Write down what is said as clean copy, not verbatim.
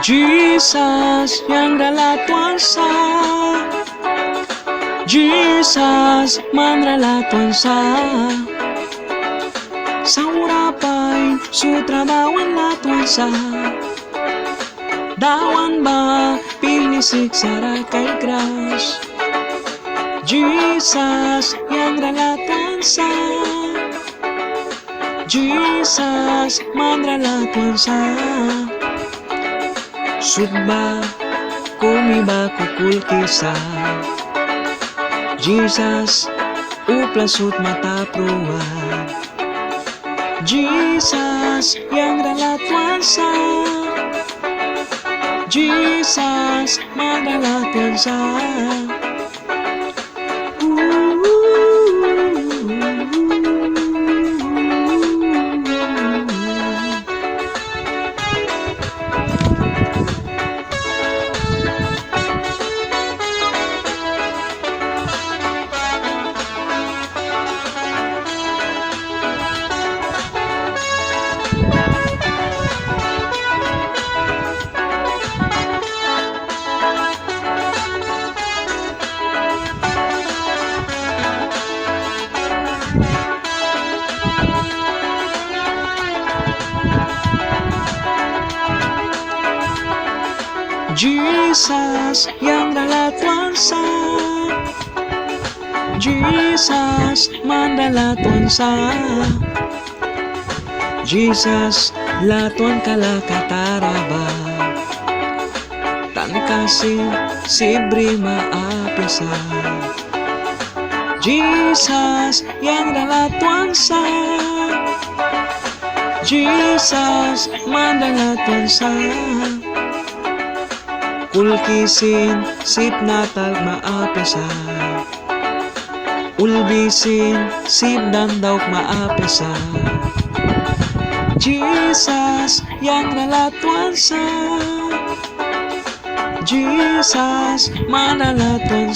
Jesus yang dalatuansa, Jesus mandralatuan sa urapay sutra dawan latuan dawan ba pinisik sara kay kras. Jesus yang dalatuan Jesus mandralatuan Sudba kumiba kukul kisa Jesus uplasut mata pruwa Jesus yang dalatuan Jesus madalatuan Jesus yang dalatuan Jesus mandalatuan Jesus latuan kalakataraba tan kasih sibri maapisa Jesus yang dalatuan Jesus mandalatuan kulkisin sip natag maapesa ulbisin sip dandaw maapesa Jesus yang dalatuan Jesus manalatuan